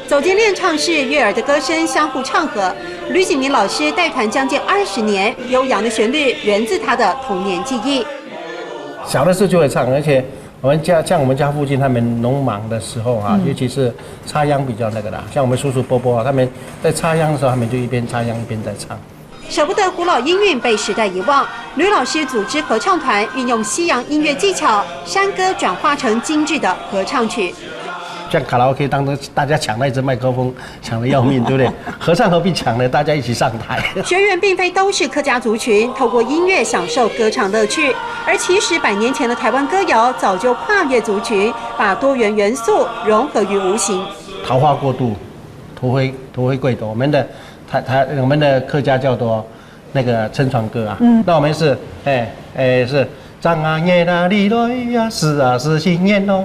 走进练唱室，悦耳的歌声相互唱和。吕景明老师带团将近20年，悠扬的旋律源自他的童年记忆。小的时候就会唱，而且我们家附近他们农忙的时候啊，尤其是插秧比较那个的，像我们叔叔伯伯啊，他们在插秧的时候，他们就一边插秧一边在唱。舍不得古老音韵被时代遗忘，吕老师组织合唱团，运用西洋音乐技巧，山歌转化成精致的合唱曲。像卡拉 OK 当中，大家抢那一支麦克风，抢得要命，对不对？合唱何必抢呢？大家一起上台。学员并非都是客家族群，透过音乐享受歌唱乐趣。而其实100年前的台湾歌谣早就跨越族群，把多元元素融合于无形。桃花过渡，土灰贵多。我们的客家叫做那个撑船歌啊。那我们是是张啊耶啦哩来呀，是啊是新年哦。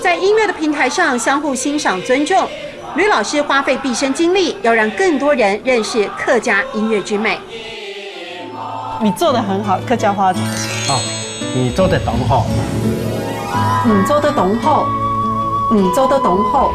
在音乐的平台上相互欣赏尊重，吕老师花费毕生精力，要让更多人认识客家音乐之美。你做得很好，客家话怎么说？哦，你做得懂好，做得懂好，做得懂好。